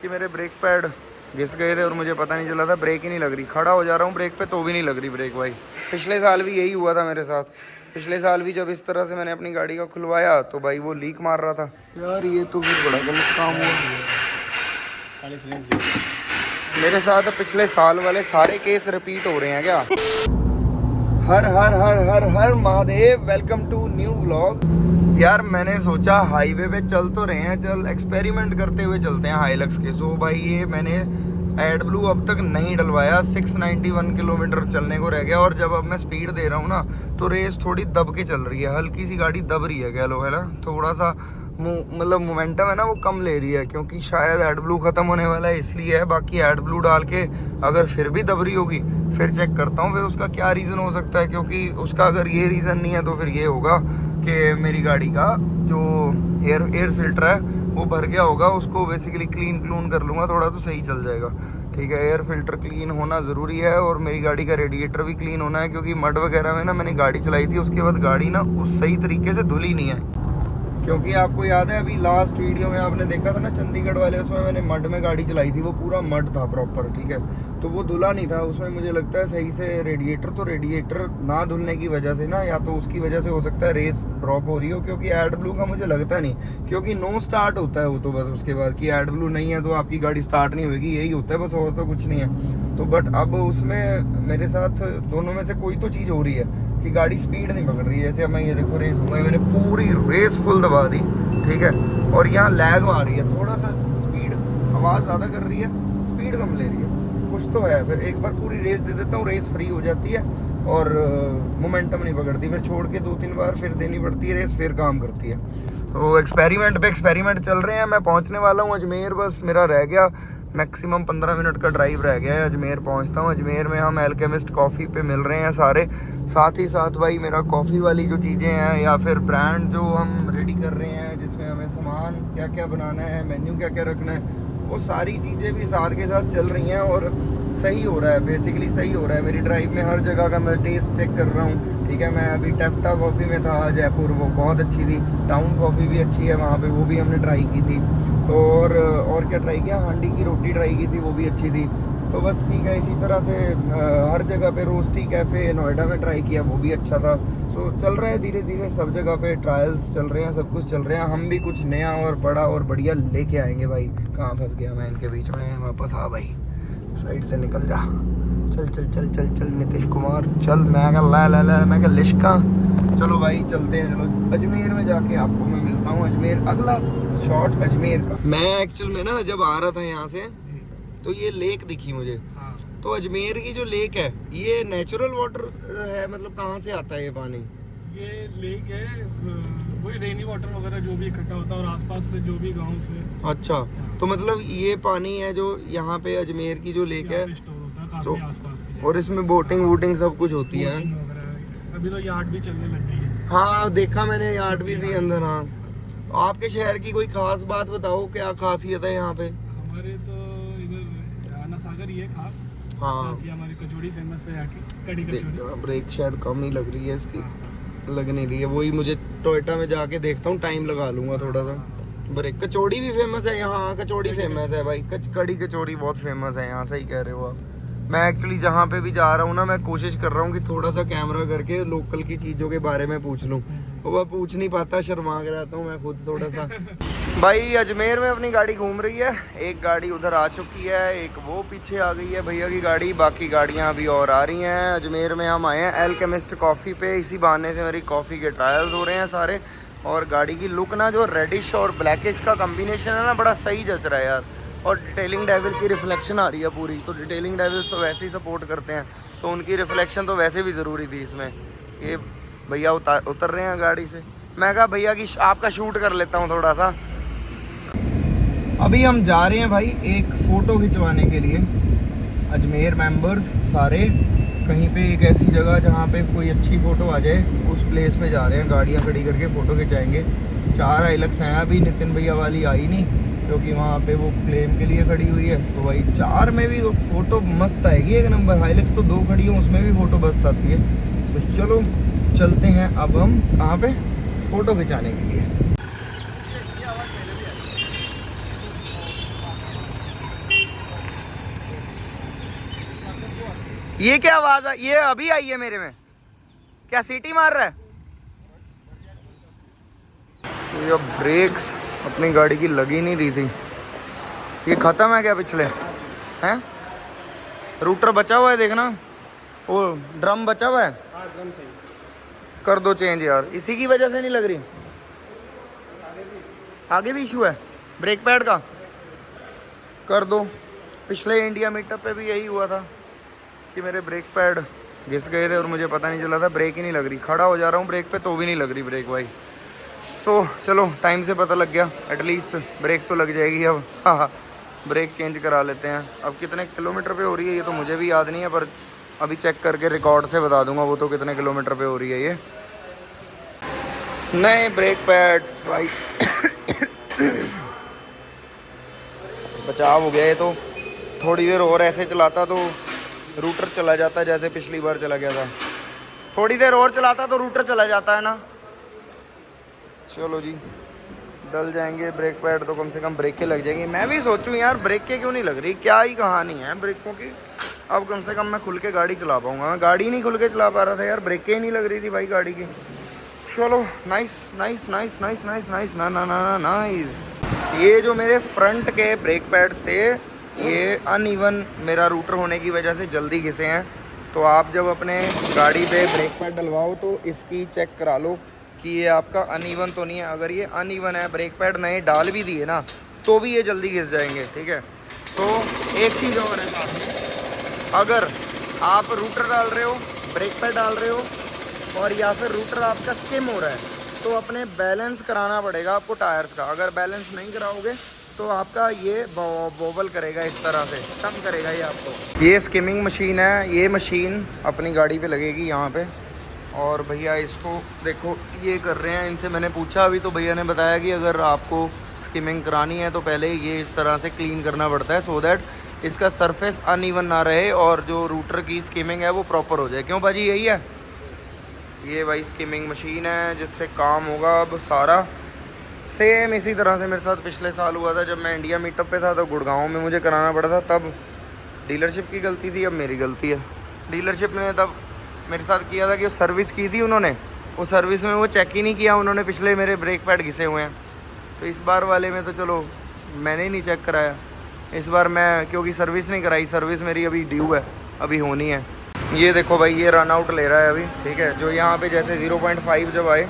कि मेरे brake pad घिस गए थे और मुझे पता नहीं चला था, ब्रेक ही नहीं लग रही। खड़ा हो जा रहा हूँ ब्रेक पे तो भी नहीं लग रही ब्रेक भाई। पिछले साल भी यही हुआ था मेरे साथ। पिछले साल भी जब इस तरह से मैंने अपनी गाड़ी का खुलवाया तो भाई वो लीक मार रहा था। यार ये तो फिर बड़ा गलत काम हुआ मेरे साथ। पिछले साल वाले सारे केस रिपीट हो रहे हैं क्या? Har Har Har Har Har Mahadev, welcome to new vlog. यार मैंने सोचा हाईवे पे चल तो रहे हैं, चल एक्सपेरिमेंट करते हुए चलते हैं हाइलक्स के। सो भाई ये मैंने एडब्लू अब तक नहीं डलवाया, 691 किलोमीटर चलने को रह गया। और जब अब मैं स्पीड दे रहा हूँ ना तो रेस थोड़ी दब के चल रही है, हल्की सी गाड़ी दब रही है कह लो, है ना। थोड़ा सा मतलब मोमेंटम है ना वो कम ले रही है, क्योंकि शायद एडब्लू ख़त्म होने वाला है इसलिए है। बाकी एडब्लू डाल के अगर फिर भी दब रही होगी फिर चेक करता हूँ फिर उसका क्या रीज़न हो सकता है। क्योंकि उसका अगर ये रीज़न नहीं है तो फिर ये होगा कि मेरी गाड़ी का जो एयर फिल्टर है वो भर गया होगा। उसको बेसिकली क्लीन कर लूँगा थोड़ा तो सही चल जाएगा। ठीक है, एयर फिल्टर क्लीन होना ज़रूरी है और मेरी गाड़ी का रेडिएटर भी क्लीन होना है, क्योंकि मड वगैरह में ना मैंने गाड़ी चलाई थी उसके बाद गाड़ी ना उस सही तरीके से धुली नहीं है। क्योंकि आपको याद है अभी लास्ट वीडियो में आपने देखा था ना चंडीगढ़ वाले, उसमें मैंने मड में गाड़ी चलाई थी, वो पूरा मड था प्रॉपर। ठीक है, तो वो धुला नहीं था उसमें मुझे लगता है सही से रेडिएटर। तो रेडिएटर ना धुलने की वजह से ना, या तो उसकी वजह से हो सकता है रेस ड्रॉप हो रही हो, क्योंकि एडब्लू का मुझे लगता नहीं, क्योंकि नो स्टार्ट होता है वो तो बस उसके बाद कि एडब्लू नहीं है तो आपकी गाड़ी स्टार्ट नहीं होगी, यही होता है बस, और तो कुछ नहीं है। तो बट अब उसमें मेरे साथ दोनों में से कोई तो चीज़ हो रही है कि गाड़ी स्पीड नहीं पकड़ रही है। जैसे अब मैं ये देखो रेस हुआ है, मैंने पूरी रेस फुल दबा दी, ठीक है, और यहाँ लैग आ रही है थोड़ा सा, स्पीड आवाज़ ज़्यादा कर रही है, स्पीड कम ले रही है, कुछ तो है। फिर एक बार पूरी रेस दे देता हूँ, रेस फ्री हो जाती है और मोमेंटम नहीं पकड़ती, फिर छोड़ के 2-3 बार फिर देनी पड़ती है रेस, फिर काम करती है। तो एक्सपेरिमेंट पे एक्सपेरिमेंट चल रहे हैं। मैं पहुँचने वाला हूँ अजमेर, बस मेरा रह गया मैक्सिमम 15 मिनट का ड्राइव रह गया है, अजमेर पहुंचता हूँ। अजमेर में हम एल्केमिस्ट कॉफ़ी पे मिल रहे हैं सारे, साथ ही साथ भाई मेरा कॉफ़ी वाली जो चीज़ें हैं या फिर ब्रांड जो हम रेडी कर रहे हैं, जिसमें हमें सामान क्या क्या बनाना है, मेन्यू क्या क्या रखना है, वो सारी चीज़ें भी साथ के साथ चल रही हैं और सही हो रहा है, बेसिकली सही हो रहा है। मेरी ड्राइव में हर जगह का मैं टेस्ट चेक कर रहा हूँ। ठीक है, मैं अभी टेफ्टा कॉफ़ी में था जयपुर, वो बहुत अच्छी थी। टाउन कॉफ़ी भी अच्छी है वहाँ पे, वो भी हमने ट्राई की थी। और क्या ट्राई किया, हांडी की रोटी ट्राई की थी, वो भी अच्छी थी। तो बस ठीक है, इसी तरह से हर जगह पे रोस्टी कैफ़े नोएडा में ट्राई किया, वो भी अच्छा था। सो चल रहा है धीरे धीरे, सब जगह पे ट्रायल्स चल रहे हैं, सब कुछ चल रहे हैं। हम भी कुछ नया और बड़ा और बढ़िया लेके आएंगे भाई। कहाँ फंस गया मैं इनके बीच में, वापस आ भाई, साइड से निकल जा, चल चल चल चल चल नीतीश कुमार चल। मैं क्या ला मैं क्या लिश्का। चलो भाई चलते हैं, चलो अजमेर में जाके आपको मैं मिलता हूँ। अजमेर अगला शॉट अजमेर का। मैं एक्चुअल में ना जब आ रहा था यहाँ से तो ये लेक दिखी मुझे। हाँ। तो अजमेर की जो लेक है ये नेचुरल वाटर है, मतलब कहाँ से आता है ये पानी? ये लेक है, वही रेनी वाटर वगैरह जो भी इकट्ठा होता है और आसपास से जो भी गांव से। अच्छा। हाँ। तो मतलब ये पानी है जो यहाँ पे अजमेर की जो लेक है स्टोर आसपास की, और इसमें बोटिंग वोटिंग सब कुछ होती है। अभी तो यार्ड भी चलने लग गई है। हाँ देखा मैंने, यार्ड भी थी अंदर। हाँ, आपके शहर की कोई खास बात बताओ, क्या खासियत है यहाँ पे? हमारे तो इधर आना सागर ही है खास। हाँ, हमारी कचौड़ी फेमस है यहाँ की, कड़ी कचौड़ी। ब्रेक शायद कम ही लग रही है इसकी, लग नहीं रही है। वही मुझे टोयोटा में जाके देखता हूँ, टाइम लगा लूंगा थोड़ा सा। ब्रेक कचौड़ी भी फेमस है यहाँ, कचौड़ी फेमस है भाई, कड़ी कचौड़ी बहुत फेमस है यहाँ, सही कह रहे हो आप। मैं एक्चुअली जहाँ पे भी जा रहा हूँ ना, मैं कोशिश कर रहा हूँ कि थोड़ा सा कैमरा करके लोकल की चीज़ों के बारे में पूछ लूँ, वो मैं पूछ नहीं पाता, शर्मा के रहता हूँ मैं खुद थोड़ा सा। भाई अजमेर में अपनी गाड़ी घूम रही है, एक गाड़ी उधर आ चुकी है, एक वो पीछे आ गई है भैया की गाड़ी, बाकी गाड़ियाँ अभी और आ रही हैं। अजमेर में हम आए हैं एल्केमिस्ट कॉफ़ी पे, इसी बहाने से मेरी कॉफ़ी के ट्रायल्स हो रहे हैं सारे। और गाड़ी की लुक ना जो रेडिश और ब्लैकिश का कम्बिनेशन है ना, बड़ा सही जच रहा है यार। और डिटेलिंग डेविल की रिफ्लेक्शन आ रही है पूरी, तो डिटेलिंग डेविल्स तो वैसे ही सपोर्ट करते हैं, तो उनकी रिफ्लेक्शन तो वैसे भी ज़रूरी थी इसमें। ये भैया उतर रहे हैं गाड़ी से, मैं कहा भैया की आपका शूट कर लेता हूँ थोड़ा सा। अभी हम जा रहे हैं भाई एक फ़ोटो खिंचवाने के लिए, अजमेर मेंबर्स सारे कहीं पे एक ऐसी जगह जहाँ पे कोई अच्छी फ़ोटो आ जाए, उस प्लेस पे जा रहे हैं, गाड़ियाँ खड़ी करके फ़ोटो खिंचाएंगे। 4 हाइलक्स हैं, अभी नितिन भैया वाली आई नहीं क्योंकि वहाँ पे वो क्लेम के लिए खड़ी हुई है। तो भाई 4 में भी फ़ोटो मस्त आएगी, एक नंबर। हाइलक्स तो 2 खड़ी हूँ, उसमें भी फ़ोटो मस्त आती है। तो चलो चलते हैं अब हम कहाँ पे, फ़ोटो खिंचाने के लिए। ये क्या आवाज है? ये अभी आई है मेरे में, क्या सीटी मार रहा है? तो ये ब्रेक्स अपनी गाड़ी की लगी नहीं रही थी। ये खत्म है क्या पिछले हैं? रूटर बचा हुआ है देखना, वो ड्रम बचा हुआ है। ड्रम सही कर दो चेंज यार, इसी की वजह से नहीं लग रही। आगे भी इशू है ब्रेक पैड का, कर दो। पिछले इंडिया मीटअप पे भी यही हुआ था कि मेरे ब्रेक पैड घिस गए थे और मुझे पता नहीं चला था, ब्रेक ही नहीं लग रही। खड़ा हो जा रहा हूँ ब्रेक पे तो भी नहीं लग रही ब्रेक भाई। सो चलो टाइम से पता लग गया, एटलीस्ट ब्रेक तो लग जाएगी अब। हाँ, ब्रेक चेंज करा लेते हैं। अब कितने किलोमीटर पे हो रही है ये तो मुझे भी याद नहीं है, पर अभी चेक करके रिकॉर्ड से बता दूंगा वो तो कितने किलोमीटर पे हो रही है ये। नए ब्रेक पैड्स भाई बचाव हो गया ये तो। थोड़ी देर और ऐसे चलाता तो रूटर चला जाता जैसे पिछली बार चला गया था। थोड़ी देर और चलाता तो रूटर चला जाता है ना। चलो जी, डल जाएंगे ब्रेक पैड तो कम से कम ब्रेक के लग जाएंगे। मैं भी सोचूं यार ब्रेक के क्यों नहीं लग रही, क्या ही कहानी है ब्रेकों की। अब कम से कम मैं खुल के गाड़ी चला पाऊंगा। मैं गाड़ी नहीं खुल के चला पा रहा था यार, ब्रेकें ही नहीं लग रही थी भाई गाड़ी की। चलो nice nice nice nice nice nice ना ना ना नाइस। ये जो मेरे फ्रंट के ब्रेक पैड्स थे ये अनइवन मेरा रूटर होने की वजह से जल्दी घिसे हैं। तो आप जब अपने गाड़ी पे ब्रेक पैड डलवाओ तो इसकी चेक करा लो कि ये आपका अनइवन तो नहीं है। अगर ये अनइवन है, ब्रेक पैड नए डाल भी दिए ना तो भी ये जल्दी घिस जाएंगे, ठीक है। तो एक चीज़ और है साथ में, अगर आप रूटर डाल रहे हो, ब्रेक पैड डाल रहे हो और या फिर रूटर आपका स्किम हो रहा है तो अपने बैलेंस कराना पड़ेगा आपको टायर्स का। अगर बैलेंस नहीं कराओगे तो आपका ये वोबल करेगा, इस तरह से कम करेगा ये आपको। ये स्किमिंग मशीन है, ये मशीन अपनी गाड़ी पे लगेगी यहाँ पे। और भैया इसको देखो ये कर रहे हैं, इनसे मैंने पूछा अभी तो भैया ने बताया कि अगर आपको स्किमिंग करानी है तो पहले ये इस तरह से क्लीन करना पड़ता है सो दैट इसका सरफेस अनइवन ना रहे और जो रूटर की स्किमिंग है वो प्रॉपर हो जाए। क्यों भाजी यही है? ये भाई स्किमिंग मशीन है जिससे काम होगा अब सारा। सेम इसी तरह से मेरे साथ पिछले साल हुआ था, जब मैं इंडिया मीटअप पे था तो गुड़गांव में मुझे कराना पड़ा था। तब डीलरशिप की गलती थी, अब मेरी गलती है। डीलरशिप ने तब मेरे साथ किया था कि सर्विस की थी उन्होंने, वो सर्विस में वो चेक ही नहीं किया उन्होंने, पिछले मेरे ब्रेक पैड घिसे हुए हैं। तो इस बार वाले में तो चलो मैंने ही नहीं चेक कराया, इस बार मैं क्योंकि सर्विस नहीं कराई, सर्विस मेरी अभी ड्यू है, अभी होनी है। ये देखो भाई ये रन आउट ले रहा है अभी, ठीक है। जो यहाँ पे जैसे 0.5 जब आए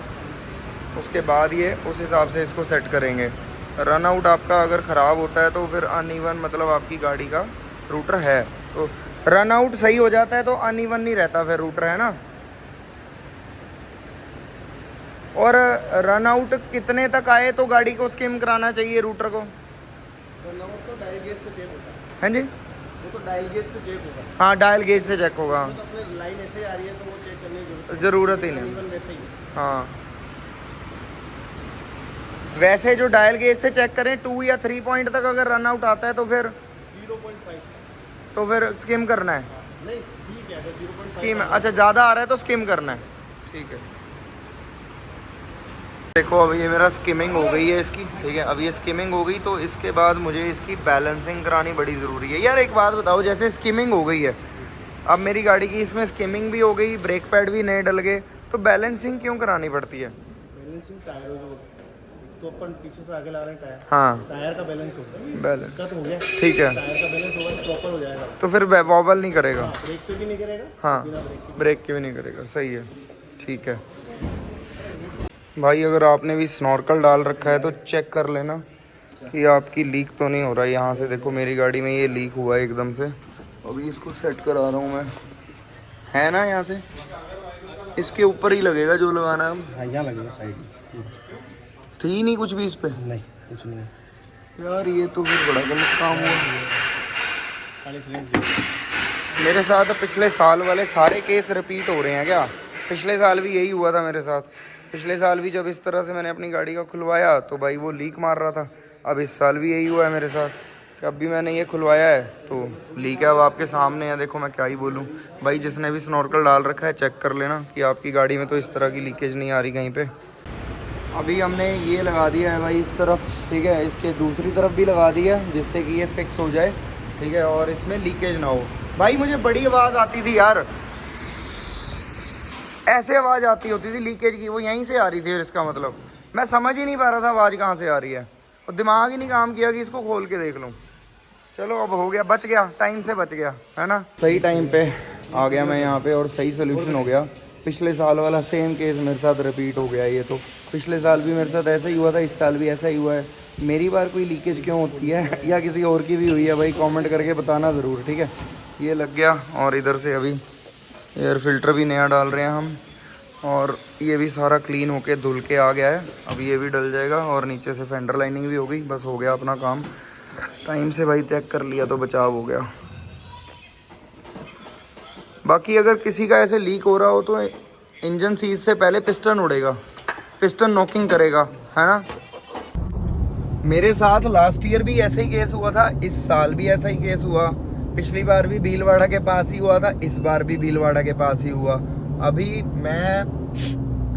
उसके बाद ये उस हिसाब से इसको सेट करेंगे। रन आउट आपका अगर ख़राब होता है तो फिर अनइवन मतलब आपकी गाड़ी का रूटर है। तो रन आउट सही हो जाता है तो अनइवन नहीं रहता फिर रूटर, है ना। और रन आउट कितने तक आए तो गाड़ी को स्किम कराना चाहिए रूटर को? रन आउट तो डायल गेज से चेक होता है। हाँ जी, वो तो डायल गेज से चेक होगा। हाँ डायल गेज से चेक होगा। तो अपने लाइन ऐसे आ रही है तो वो चेक करने की ज़रूरत ही नहीं। वैसे ही। हाँ वैसे जो डायल गेज से चेक करें 2 या 3 पॉइंट तक अगर रन आउट आता है तो फिर 0.5 तो फिर स्किम करना है। नहीं ठीक है, अगर 0.5 स्किम अच्छा ज़्यादा आ रहा है तो स्किम करना है, ठीक है। देखो अब ये मेरा स्किमिंग हो गई है इसकी, ठीक है। अब ये स्किमिंग हो गई तो इसके बाद मुझे इसकी बैलेंसिंग करानी बड़ी ज़रूरी है। यार एक बात बताओ, जैसे स्किमिंग हो गई है, अब मेरी गाड़ी की इसमें स्किमिंग भी हो गई, ब्रेक पैड भी नए डल गए, तो बैलेंसिंग क्यों करानी पड़ती है? बैलेंसिंग टायर जो तो अपन पीछे से आगे ला रहे हैं टायर, हाँ टायर का बैलेंस होता है, बैलेंस इसका तो हो गया, ठीक है। टायर का बैलेंस होगा तो प्रॉपर हो जाएगा, तो फिर वॉबल नहीं करेगा, ब्रेक पे भी नहीं करेगा, हाँ बिना ब्रेक के। ब्रेक के भी नहीं करेगा, सही है, ठीक है। भाई अगर आपने भी स्नॉर्कल डाल रखा है तो चेक कर लेना कि आपकी लीक तो नहीं हो रहा है। यहाँ से देखो मेरी गाड़ी में ये लीक हुआ है एकदम से, अभी इसको सेट करा रहा हूँ मैं, है ना। यहाँ से इसके ऊपर ही लगेगा जो लगाना है। हाँ यहाँ लगेगा साइड में, थी नहीं कुछ भी इस पे? नहीं कुछ नहीं यार ये तो फिर बड़ा गलत काम हुआ। खाली सिलेंडर। मेरे साथ पिछले साल वाले सारे केस रिपीट हो रहे हैं क्या? पिछले साल भी यही हुआ था मेरे साथ। पिछले साल भी जब इस तरह से मैंने अपनी गाड़ी का खुलवाया तो भाई वो लीक मार रहा था। अब इस साल भी यही हुआ है मेरे साथ कि अब भी मैंने ये खुलवाया है तो लीक है। अब आपके सामने है, देखो मैं क्या ही बोलूँ भाई। जिसने भी स्नॉर्कल डाल रखा है चेक कर लेना कि आपकी गाड़ी में तो इस तरह की लीकेज नहीं आ रही कहीं पे। अभी हमने ये लगा दिया है भाई इस तरफ, ठीक है। इसके दूसरी तरफ भी लगा दिया जिससे कि ये फिक्स हो जाए, ठीक है, और इसमें लीकेज ना हो। भाई मुझे बड़ी आवाज़ आती थी यार, ऐसे आवाज़ आती होती थी लीकेज की, वो यहीं से आ रही थी। और इसका मतलब मैं समझ ही नहीं पा रहा था आवाज़ कहाँ से आ रही है, और दिमाग ही नहीं काम किया कि इसको खोल के देख लूँ। चलो अब हो गया, बच गया, टाइम से बच गया, है ना। सही टाइम पे आ गया मैं यहाँ पे और सही सोल्यूशन हो गया। पिछले साल वाला सेम केस मेरे साथ रिपीट हो गया। ये तो पिछले साल भी मेरे साथ ऐसा ही हुआ था, इस साल भी ऐसा ही हुआ है। मेरी बार कोई लीकेज क्यों होती है या किसी और की भी हुई है भाई, कमेंट करके बताना ज़रूर, ठीक है। ये लग गया और इधर से अभी एयर फिल्टर भी नया डाल रहे हैं हम, और ये भी सारा क्लीन होके धुल के आ गया है। अब ये भी डल जाएगा और नीचे से फेंडर लाइनिंग भी हो गई। बस हो गया अपना काम, टाइम से भाई चेक कर लिया तो बचाव हो गया। बाकी अगर किसी का ऐसे लीक हो रहा हो तो इंजन सीज से पहले पिस्टन उड़ेगा, पिस्टन नॉकिंग करेगा, है ना। मेरे साथ लास्ट ईयर भी ऐसा ही केस हुआ था, इस साल भी ऐसा ही केस हुआ। पिछली बार भी भीलवाड़ा के पास ही हुआ था, इस बार भी भीलवाड़ा के पास ही हुआ। अभी मैं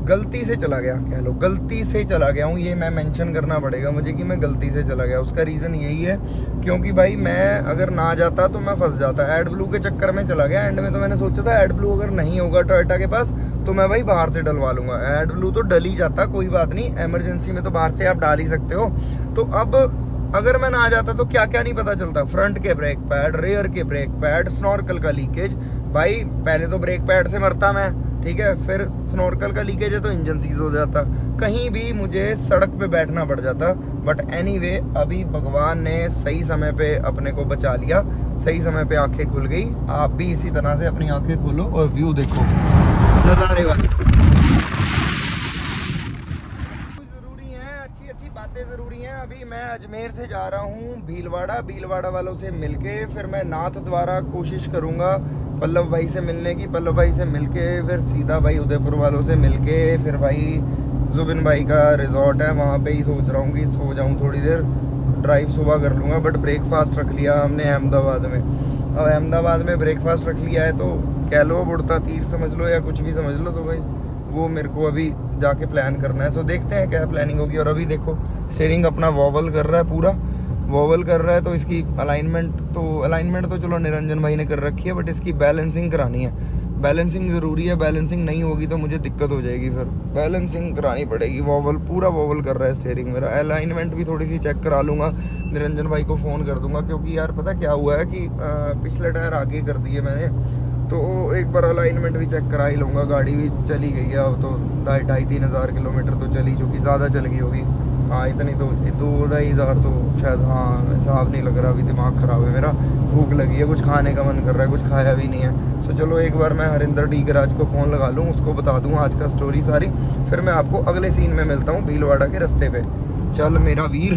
गलती से चला गया, कह लो गलती से चला गया हूँ, ये मैं मेंशन करना पड़ेगा मुझे कि मैं गलती से चला गया। उसका रीज़न यही है क्योंकि भाई मैं अगर ना जाता तो मैं फंस जाता। एड ब्लू के चक्कर में चला गया। एंड में तो मैंने सोचा था एड ब्लू अगर नहीं होगा टोयोटा के पास तो मैं भाई बाहर से डलवा लूँगा। एड ब्लू तो डल ही जाता, कोई बात नहीं, एमरजेंसी में तो बाहर से आप डाल ही सकते हो। तो अब अगर मैं ना जाता तो क्या क्या नहीं पता चलता। फ्रंट के ब्रेक पैड, रेयर के ब्रेक पैड, स्नॉर्कल का लीकेज। भाई पहले तो ब्रेक पैड से मरता मैं, ठीक है, फिर स्नॉर्कल का लीकेज है तो इंजन सीज हो जाता, कहीं भी मुझे सड़क पे बैठना पड़ जाता। बट एनीवे अभी भगवान ने सही समय पे अपने को बचा लिया, सही समय पे आंखें खुल गई। आप भी इसी तरह से अपनी आंखें खोलो और व्यू देखो, नज़ारे वाली। ज़रूरी है, अच्छी अच्छी बातें ज़रूरी हैं। अभी मैं अजमेर से जा रहा हूँ भीलवाड़ा, भीलवाड़ा वालों से मिलके फिर मैं नाथ द्वारा कोशिश करूँगा पल्लव भाई से मिलने की। पल्लव भाई से मिलके फिर सीधा भाई उदयपुर वालों से मिलके फिर भाई जुबिन भाई का रिजॉर्ट है, वहाँ पे ही सोच रहा हूँ कि सो जाऊँ थोड़ी देर, ड्राइव सुबह कर लूँगा। बट ब्रेकफास्ट रख लिया हमने अहमदाबाद में। अब अहमदाबाद में ब्रेकफास्ट रख लिया है तो कह लो उड़ता तीर समझ लो या कुछ भी समझ लो, तो भाई वो मेरे को अभी जाके प्लान करना है। सो देखते हैं क्या प्लानिंग होगी। और अभी देखो स्टीयरिंग अपना वॉबल कर रहा है, पूरा वॉबल कर रहा है, तो इसकी अलाइनमेंट तो चलो निरंजन भाई ने कर रखी है, बट इसकी बैलेंसिंग करानी है। बैलेंसिंग ज़रूरी है, बैलेंसिंग नहीं होगी तो मुझे दिक्कत हो जाएगी, फिर बैलेंसिंग करानी पड़ेगी। वॉबल पूरा वॉबल कर रहा है स्टीयरिंग मेरा। अलाइनमेंट भी थोड़ी सी चेक करा लूँगा, निरंजन भाई को फ़ोन कर दूंगा, क्योंकि यार पता क्या हुआ है कि पिछले टायर आगे कर दिए मैंने, तो एक बार अलाइनमेंट भी चेक करा ही लूँगा। गाड़ी भी चली गई है अब तो 2,500-3 हज़ार किलोमीटर तो चली चुकी, ज़्यादा चल गई होगी। हाँ इतनी तो 2-2.5 हज़ार तो शायद, हाँ हिसाब नहीं लग रहा, अभी दिमाग ख़राब है मेरा, भूख लगी है, कुछ खाने का मन कर रहा है, कुछ खाया भी नहीं है। तो चलो एक बार मैं हरिंदर डी गराज को फ़ोन लगा लूँ, उसको बता दूँ आज का स्टोरी सारी, फिर मैं आपको अगले सीन में मिलता हूँ भीलवाड़ा के रास्ते पे। चल मेरा वीर।